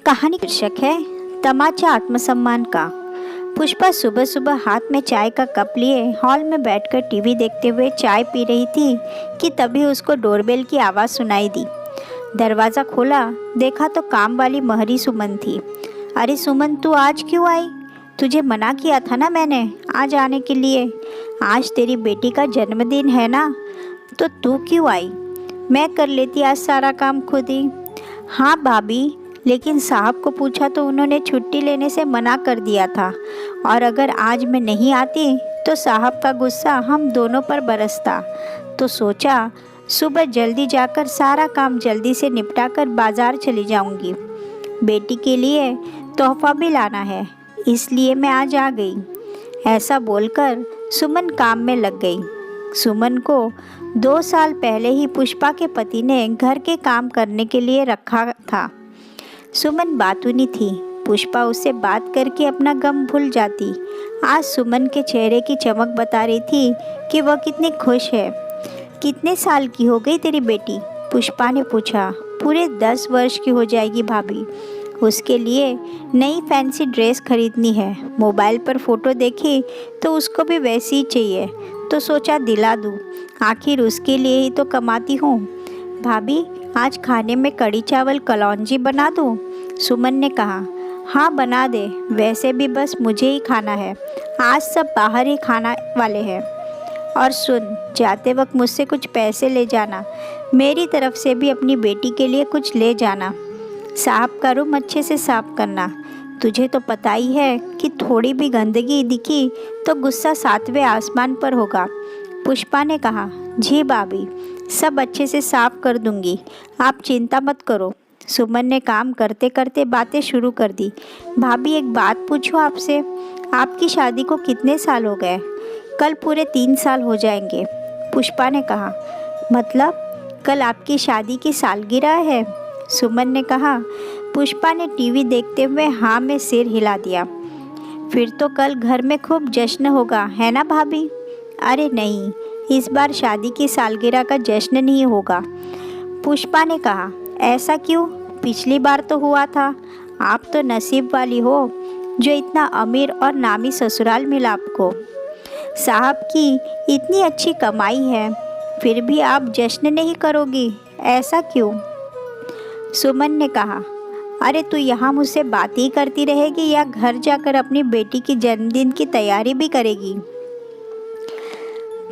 कहानी शीर्षक है तमाचा आत्मसम्मान का। पुष्पा सुबह सुबह हाथ में चाय का कप लिए हॉल में बैठकर टीवी देखते हुए चाय पी रही थी कि तभी उसको डोरबेल की आवाज़ सुनाई दी। दरवाज़ा खोला, देखा तो काम वाली महरी सुमन थी। अरे सुमन, तू आज क्यों आई? तुझे मना किया था ना मैंने आज आने के लिए। आज तेरी बेटी का जन्मदिन है ना, तो तू क्यों आई? मैं कर लेती आज सारा काम खुद ही। हाँ भाभी, लेकिन साहब को पूछा तो उन्होंने छुट्टी लेने से मना कर दिया था, और अगर आज मैं नहीं आती तो साहब का गुस्सा हम दोनों पर बरसता। तो सोचा सुबह जल्दी जाकर सारा काम जल्दी से निपटा कर बाज़ार चली जाऊंगी। बेटी के लिए तोहफा भी लाना है, इसलिए मैं आज आ गई। ऐसा बोलकर सुमन काम में लग गई। सुमन को 2 साल पहले ही पुष्पा के पति ने घर के काम करने के लिए रखा था। सुमन बातूनी थी, पुष्पा उससे बात करके अपना गम भूल जाती। आज सुमन के चेहरे की चमक बता रही थी कि वह कितनी खुश है। कितने साल की हो गई तेरी बेटी? पुष्पा ने पूछा। पूरे 10 वर्ष की हो जाएगी भाभी। उसके लिए नई फैंसी ड्रेस खरीदनी है। मोबाइल पर फोटो देखी तो उसको भी वैसी ही चाहिए, तो सोचा दिला दूँ, आखिर उसके लिए ही तो कमाती हूँ। भाभी, आज खाने में कड़ी चावल कलौंजी बना दूँ? सुमन ने कहा। हाँ बना दे, वैसे भी बस मुझे ही खाना है, आज सब बाहर ही खाना वाले हैं। और सुन, जाते वक्त मुझसे कुछ पैसे ले जाना, मेरी तरफ से भी अपनी बेटी के लिए कुछ ले जाना। साहब का रूम अच्छे से साफ करना, तुझे तो पता ही है कि थोड़ी भी गंदगी दिखी तो गुस्सा 7वें आसमान पर होगा। पुष्पा ने कहा। जी भाभी, सब अच्छे से साफ कर दूंगी, आप चिंता मत करो। सुमन ने काम करते करते बातें शुरू कर दी। भाभी, एक बात पूछूं आपसे, आपकी शादी को कितने साल हो गए? कल पूरे 3 साल हो जाएंगे। पुष्पा ने कहा। मतलब कल आपकी शादी की सालगिरह है? सुमन ने कहा। पुष्पा ने टीवी देखते हुए हाँ में सिर हिला दिया। फिर तो कल घर में खूब जश्न होगा, है ना भाभी? अरे नहीं, इस बार शादी की सालगिरह का जश्न नहीं होगा। पुष्पा ने कहा। ऐसा क्यों? पिछली बार तो हुआ था। आप तो नसीब वाली हो जो इतना अमीर और नामी ससुराल मिला आपको। साहब की इतनी अच्छी कमाई है, फिर भी आप जश्न नहीं करोगी, ऐसा क्यों? सुमन ने कहा। अरे तू यहाँ मुझसे बात ही करती रहेगी या घर जाकर अपनी बेटी की जन्मदिन की तैयारी भी करेगी?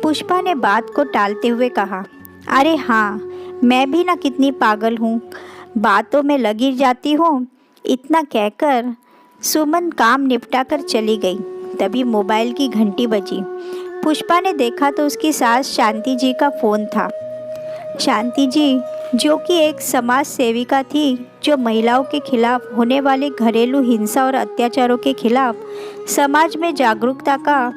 पुष्पा ने बात को टालते हुए कहा। अरे हाँ, मैं भी ना कितनी पागल हूँ, बातों में लगी जाती हूँ। इतना कहकर सुमन काम निपटा कर चली गई। तभी मोबाइल की घंटी बजी। पुष्पा ने देखा तो उसकी सास शांति जी का फ़ोन था। शांति जी, जो कि एक समाज सेविका थी, जो महिलाओं के खिलाफ होने वाले घरेलू हिंसा और अत्याचारों के खिलाफ समाज में जागरूकता का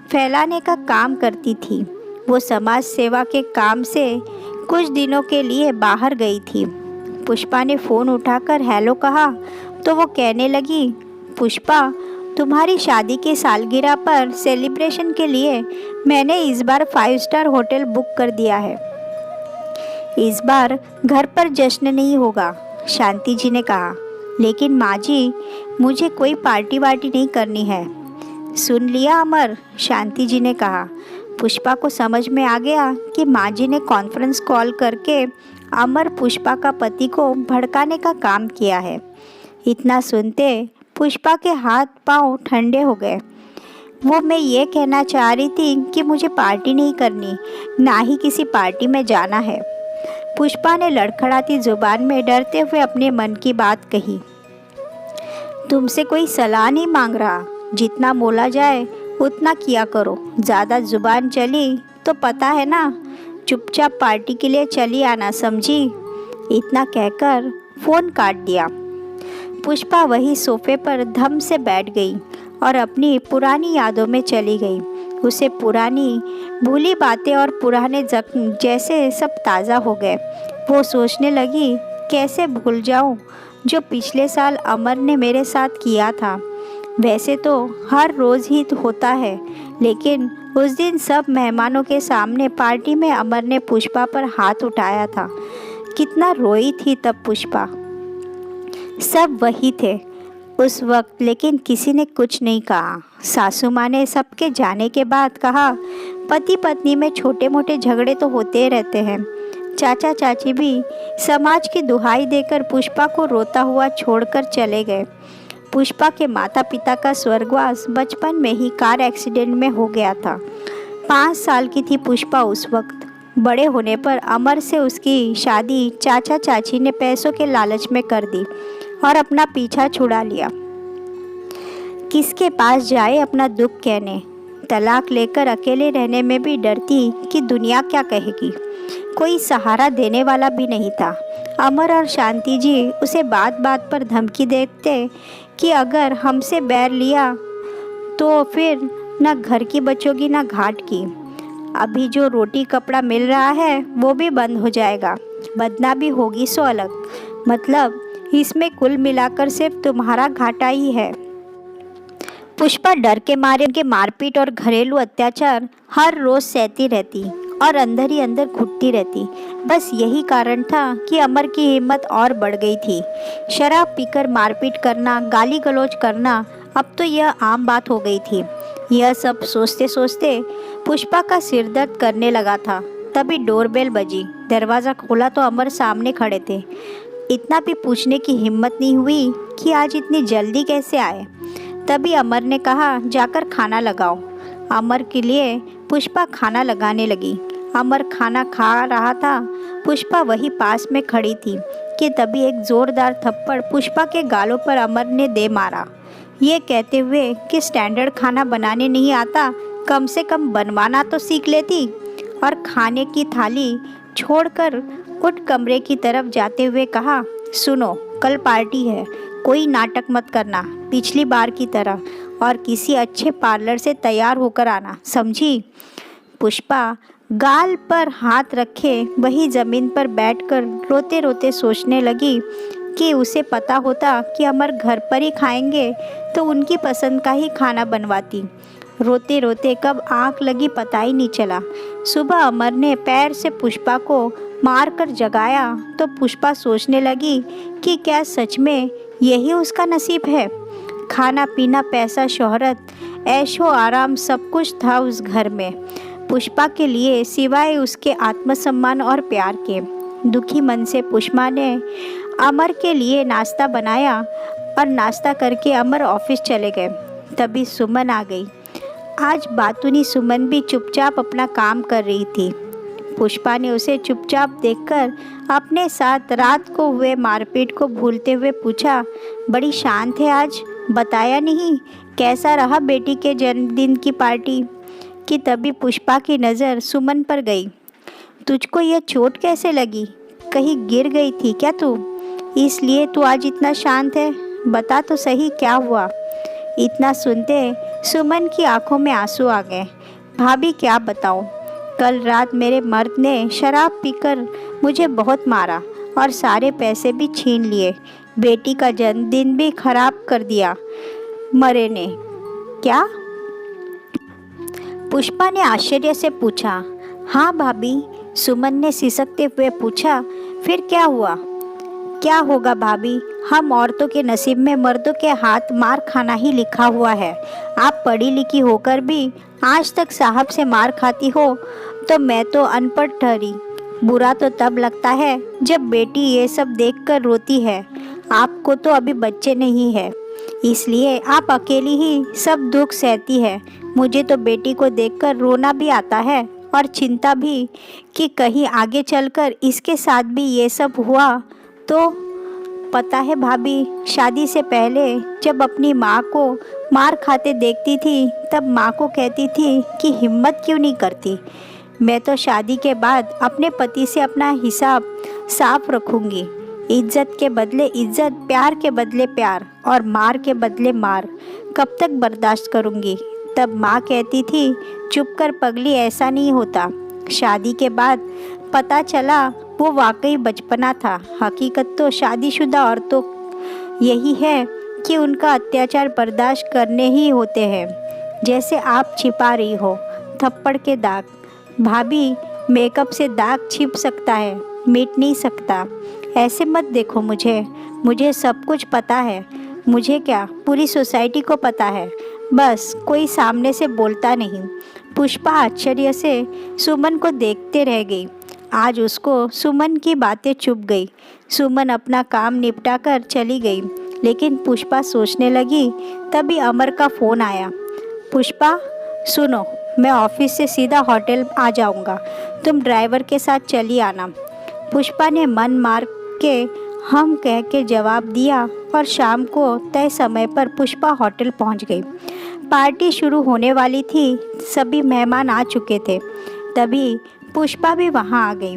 फैलाने का काम करती थी। वो समाज सेवा के काम से कुछ दिनों के लिए बाहर गई थी। पुष्पा ने फ़ोन उठाकर हेलो कहा तो वो कहने लगी, पुष्पा, तुम्हारी शादी के सालगिरह पर सेलिब्रेशन के लिए मैंने इस बार 5 स्टार होटल बुक कर दिया है। इस बार घर पर जश्न नहीं होगा, शांति जी ने कहा। लेकिन माँ जी, मुझे कोई पार्टी वार्टी नहीं करनी है। सुन लिया अमर, शांति जी ने कहा। पुष्पा को समझ में आ गया कि माँ जी ने कॉन्फ्रेंस कॉल करके अमर पुष्पा का पति को भड़काने का काम किया है। इतना सुनते पुष्पा के हाथ पांव ठंडे हो गए। वो मैं ये कहना चाह रही थी कि मुझे पार्टी नहीं करनी, ना ही किसी पार्टी में जाना है। पुष्पा ने लड़खड़ाती जुबान में डरते हुए अपने मन की बात कही। तुमसे कोई सलाह नहीं मांग रहा, जितना बोला जाए उतना किया करो। ज़्यादा जुबान चली तो पता है ना, चुपचाप पार्टी के लिए चली आना, समझी? इतना कहकर फ़ोन काट दिया। पुष्पा वही सोफे पर धम से बैठ गई और अपनी पुरानी यादों में चली गई। उसे पुरानी भूली बातें और पुराने जख्म जैसे सब ताज़ा हो गए। वो सोचने लगी, कैसे भूल जाऊं जो पिछले साल अमर ने मेरे साथ किया था। वैसे तो हर रोज़ ही तो होता है, लेकिन उस दिन सब मेहमानों के सामने पार्टी में अमर ने पुष्पा पर हाथ उठाया था। कितना रोई थी तब पुष्पा। सब वही थे उस वक्त, लेकिन किसी ने कुछ नहीं कहा। सासू माँ ने सबके जाने के बाद कहा, पति पत्नी में छोटे मोटे झगड़े तो होते रहते हैं। चाचा चाची भी समाज की दुहाई देकर पुष्पा को रोता हुआ छोड़कर चले गए। पुष्पा के माता पिता का स्वर्गवास बचपन में ही कार एक्सीडेंट में हो गया था। 5 साल की थी पुष्पा उस वक्त। बड़े होने पर अमर से उसकी शादी चाचा चाची ने पैसों के लालच में कर दी और अपना पीछा छुड़ा लिया। किसके पास जाए अपना दुख कहने। तलाक लेकर अकेले रहने में भी डरती कि दुनिया क्या कहेगी। कोई सहारा देने वाला भी नहीं था। अमर और शांति जी उसे बात बात पर धमकी देते कि अगर हमसे बैर लिया तो फिर न घर की बचोगी न घाट की। अभी जो रोटी कपड़ा मिल रहा है वो भी बंद हो जाएगा, बदनामी होगी सो अलग। मतलब इसमें कुल मिलाकर सिर्फ तुम्हारा घाटा ही है। पुष्पा डर के मारे उनके मारपीट और घरेलू अत्याचार हर रोज सहती रहती और अंदर ही अंदर घुटती रहती। बस यही कारण था कि अमर की हिम्मत और बढ़ गई थी। शराब पीकर मारपीट करना, गाली गलौज करना, अब तो यह आम बात हो गई थी। यह सब सोचते सोचते पुष्पा का सिर दर्द करने लगा था। तभी डोरबेल बजी। दरवाज़ा खोला तो अमर सामने खड़े थे। इतना भी पूछने की हिम्मत नहीं हुई कि आज इतनी जल्दी कैसे आए। तभी अमर ने कहा, जाकर खाना लगाओ। अमर के लिए पुष्पा खाना लगाने लगी। अमर खाना खा रहा था, पुष्पा वही पास में खड़ी थी कि तभी एक ज़ोरदार थप्पड़ पुष्पा के गालों पर अमर ने दे मारा, ये कहते हुए कि स्टैंडर्ड खाना बनाने नहीं आता, कम से कम बनवाना तो सीख लेती। और खाने की थाली छोड़कर उठ कमरे की तरफ जाते हुए कहा, सुनो, कल पार्टी है, कोई नाटक मत करना पिछली बार की तरह, और किसी अच्छे पार्लर से तैयार होकर आना, समझी। पुष्पा गाल पर हाथ रखे वही ज़मीन पर बैठकर रोते रोते सोचने लगी कि उसे पता होता कि अमर घर पर ही खाएंगे तो उनकी पसंद का ही खाना बनवाती। रोते रोते कब आँख लगी पता ही नहीं चला। सुबह अमर ने पैर से पुष्पा को मार कर जगाया तो पुष्पा सोचने लगी कि क्या सच में यही उसका नसीब है। खाना पीना, पैसा, शोहरत, ऐशो आराम सब कुछ था उस घर में पुष्पा के लिए, सिवाय उसके आत्मसम्मान और प्यार के। दुखी मन से पुष्पा ने अमर के लिए नाश्ता बनाया और नाश्ता करके अमर ऑफिस चले गए। तभी सुमन आ गई। आज बातूनी सुमन भी चुपचाप अपना काम कर रही थी। पुष्पा ने उसे चुपचाप देखकर अपने साथ रात को हुए मारपीट को भूलते हुए पूछा, बड़ी शांत है आज, बताया नहीं, कैसा रहा बेटी के जन्मदिन की पार्टी। कि तभी पुष्पा की नज़र सुमन पर गई। तुझको यह चोट कैसे लगी, कहीं गिर गई थी क्या तू, इसलिए तू आज इतना शांत है, बता तो सही क्या हुआ। इतना सुनते सुमन की आंखों में आंसू आ गए। भाभी क्या बताऊं, कल रात मेरे मर्द ने शराब पीकर मुझे बहुत मारा और सारे पैसे भी छीन लिए, बेटी का जन्मदिन भी खराब कर दिया मरे ने। क्या? पुष्पा ने आश्चर्य से पूछा। हाँ भाभी, सुमन ने सिसकते हुए पूछा। फिर क्या हुआ? क्या होगा भाभी, हम औरतों के नसीब में मर्दों के हाथ मार खाना ही लिखा हुआ है। आप पढ़ी लिखी होकर भी आज तक साहब से मार खाती हो, तो मैं तो अनपढ़ ठहरी। बुरा तो तब लगता है जब बेटी ये सब देखकर रोती है। आपको तो अभी बच्चे नहीं है, इसलिए आप अकेली ही सब दुख सहती है। मुझे तो बेटी को देखकर रोना भी आता है और चिंता भी कि कहीं आगे चलकर इसके साथ भी ये सब हुआ तो। पता है भाभी, शादी से पहले जब अपनी माँ को मार खाते देखती थी तब माँ को कहती थी कि हिम्मत क्यों नहीं करती। मैं तो शादी के बाद अपने पति से अपना हिसाब साफ रखूँगी। इज्जत के बदले इज्जत, प्यार के बदले प्यार और मार के बदले मार कब तक बर्दाश्त करूँगी। तब माँ कहती थी, चुप कर पगली, ऐसा नहीं होता। शादी के बाद पता चला वो वाकई बचपना था। हकीकत तो शादीशुदा औरतों यही है कि उनका अत्याचार बर्दाश्त करने ही होते हैं। जैसे आप छिपा रही हो थप्पड़ के दाग। भाभी, मेकअप से दाग छिप सकता है, मिट नहीं सकता। ऐसे मत देखो मुझे, मुझे सब कुछ पता है। मुझे क्या, पूरी सोसाइटी को पता है, बस कोई सामने से बोलता नहीं। पुष्पा आश्चर्य से सुमन को देखते रह गई। आज उसको सुमन की बातें चुभ गई। सुमन अपना काम निपटा कर चली गई, लेकिन पुष्पा सोचने लगी। तभी अमर का फ़ोन आया। पुष्पा सुनो, मैं ऑफिस से सीधा होटल आ जाऊंगा, तुम ड्राइवर के साथ चली आना। पुष्पा ने मन मार के हम कह के जवाब दिया और शाम को तय समय पर पुष्पा होटल पहुंच गई। पार्टी शुरू होने वाली थी, सभी मेहमान आ चुके थे। तभी पुष्पा भी वहां आ गई।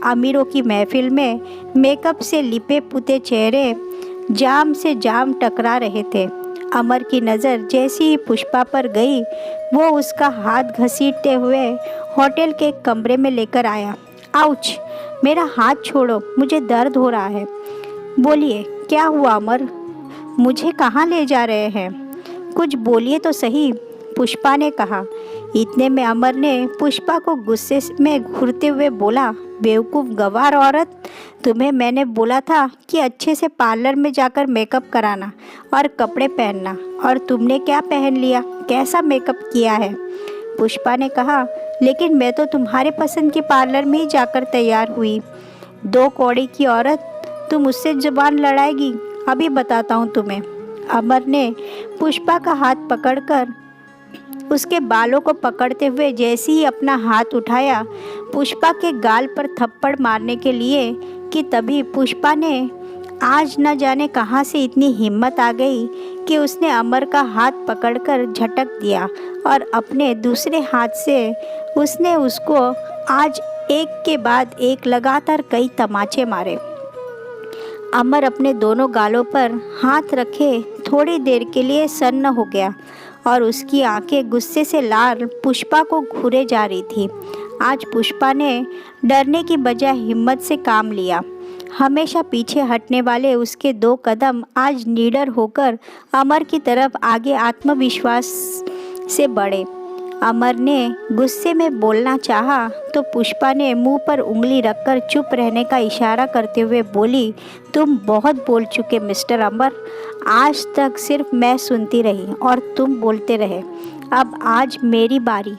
अमीरों की महफिल में मेकअप से लिपे पुते चेहरे जाम से जाम टकरा रहे थे। अमर की नज़र जैसी ही पुष्पा पर गई, वो उसका हाथ घसीटते हुए होटल के कमरे में लेकर आया। आउच! मेरा हाथ छोड़ो, मुझे दर्द हो रहा है। बोलिए, क्या हुआ अमर? मुझे कहाँ ले जा रहे हैं? कुछ बोलिए तो सही, पुष्पा ने कहा। इतने में अमर ने पुष्पा को गुस्से में घूरते हुए बोला, बेवकूफ़ गंवार औरत, तुम्हें मैंने बोला था कि अच्छे से पार्लर में जाकर मेकअप कराना और कपड़े पहनना, और तुमने क्या पहन लिया? कैसा मेकअप किया है? पुष्पा ने कहा, लेकिन मैं तो तुम्हारे पसंद के पार्लर में ही जाकर तैयार हुई। 2 कौड़ी की औरत, तुम उससे जुबान लड़ाएगी? अभी बताता हूँ तुम्हें। अमर ने पुष्पा का हाथ पकड़कर उसके बालों को पकड़ते हुए जैसे ही अपना हाथ उठाया पुष्पा के गाल पर थप्पड़ मारने के लिए, कि तभी पुष्पा ने आज न जाने कहाँ से इतनी हिम्मत आ गई कि उसने अमर का हाथ पकड़कर झटक दिया और अपने दूसरे हाथ से उसने उसको आज एक के बाद एक लगातार कई तमाचे मारे। अमर अपने दोनों गालों पर हाथ रखे थोड़ी देर के लिए सन्न हो गया और उसकी आंखें गुस्से से लाल पुष्पा को घूरे जा रही थी। आज पुष्पा ने डरने की बजाय हिम्मत से काम लिया। हमेशा पीछे हटने वाले उसके 2 कदम आज निडर होकर अमर की तरफ आगे आत्मविश्वास से बढ़े। अमर ने गुस्से में बोलना चाहा तो पुष्पा ने मुंह पर उंगली रखकर चुप रहने का इशारा करते हुए बोली, तुम बहुत बोल चुके मिस्टर अमर। आज तक सिर्फ मैं सुनती रही और तुम बोलते रहे। अब आज मेरी बारी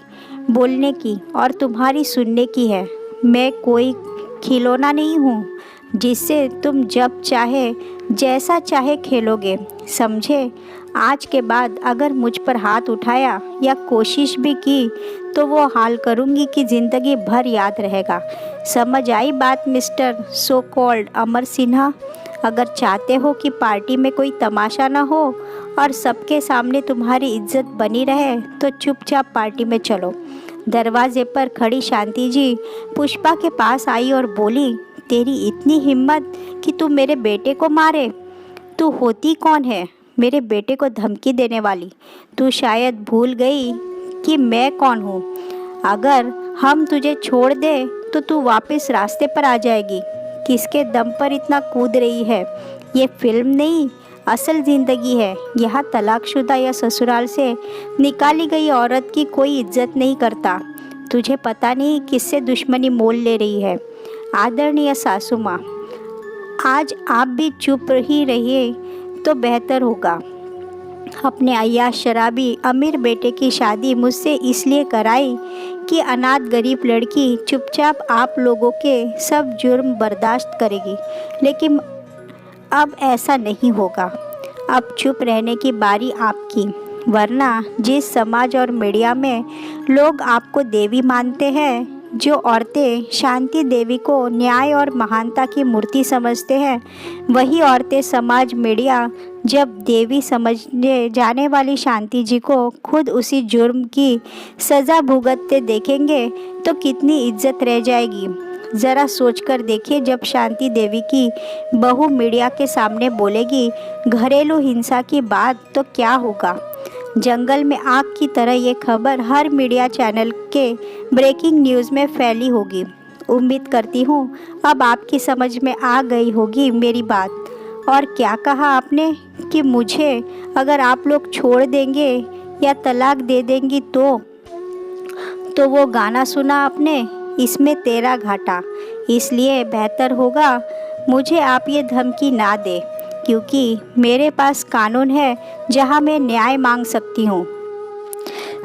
बोलने की और तुम्हारी सुनने की है। मैं कोई खिलौना नहीं हूँ जिससे तुम जब चाहे जैसा चाहे खेलोगे, समझे? आज के बाद अगर मुझ पर हाथ uठाया या कोशिश भी की तो वो हाल करूँगी कि ज़िंदगी भर याद रहेगा। समझ आई बात मिस्टर सो कॉल्ड अमर सिन्हा? अगर चाहते हो कि पार्टी में कोई तमाशा ना हो और सबके सामने तुम्हारी इज्जत बनी रहे तो चुपचाप पार्टी में चलो। दरवाजे पर खड़ी शांति जी पुष्पा के पास आई और बोली, तेरी इतनी हिम्मत कि तू मेरे बेटे को मारे? तू होती कौन है मेरे बेटे को धमकी देने वाली? तू शायद भूल गई कि मैं कौन हूँ। अगर हम तुझे छोड़ दे तो तू वापस रास्ते पर आ जाएगी। किसके दम पर इतना कूद रही है? ये फिल्म नहीं, असल ज़िंदगी है। यहाँ तलाकशुदा या ससुराल से निकाली गई औरत की कोई इज्जत नहीं करता। तुझे पता नहीं किससे दुश्मनी मोल ले रही है। आदरणीय सासू माँ, आज आप भी चुप ही रहिए तो बेहतर होगा। अपने अय्याश शराबी अमीर बेटे की शादी मुझसे इसलिए कराई कि अनाथ गरीब लड़की चुपचाप आप लोगों के सब जुर्म बर्दाश्त करेगी, लेकिन अब ऐसा नहीं होगा। अब चुप रहने की बारी आपकी, वरना जिस समाज और मीडिया में लोग आपको देवी मानते हैं, जो औरतें शांति देवी को न्याय और महानता की मूर्ति समझते हैं, वही औरतें समाज मीडिया जब देवी समझने जाने वाली शांति जी को खुद उसी जुर्म की सज़ा भुगतते देखेंगे तो कितनी इज्जत रह जाएगी। ज़रा सोचकर देखिए, जब शांति देवी की बहू मीडिया के सामने बोलेगी घरेलू हिंसा की बात तो क्या होगा। जंगल में आग की तरह ये खबर हर मीडिया चैनल के ब्रेकिंग न्यूज़ में फैली होगी। उम्मीद करती हूँ अब आपकी समझ में आ गई होगी मेरी बात। और क्या कहा आपने कि मुझे अगर आप लोग छोड़ देंगे या तलाक दे देंगी तो वो गाना सुना आपने, इसमें तेरा घाटा। इसलिए बेहतर होगा मुझे आप ये धमकी ना दे। क्योंकि मेरे पास कानून है जहाँ मैं न्याय मांग सकती हूँ।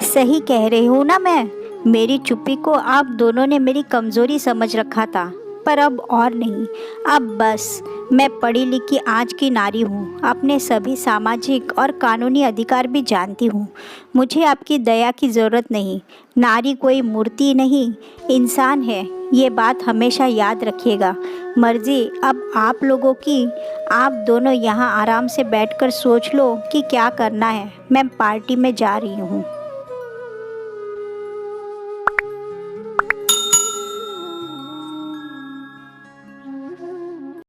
सही कह रही हूँ ना मैं? मेरी चुप्पी को आप दोनों ने मेरी कमज़ोरी समझ रखा था, पर अब और नहीं। अब बस मैं पढ़ी लिखी आज की नारी हूँ, अपने सभी सामाजिक और कानूनी अधिकार भी जानती हूँ। मुझे आपकी दया की ज़रूरत नहीं। नारी कोई मूर्ति नहीं, इंसान है, ये बात हमेशा याद रखिएगा। मर्जी अब आप लोगों की। आप दोनों यहाँ आराम से बैठकर सोच लो कि क्या करना है। मैं पार्टी में जा रही हूँ।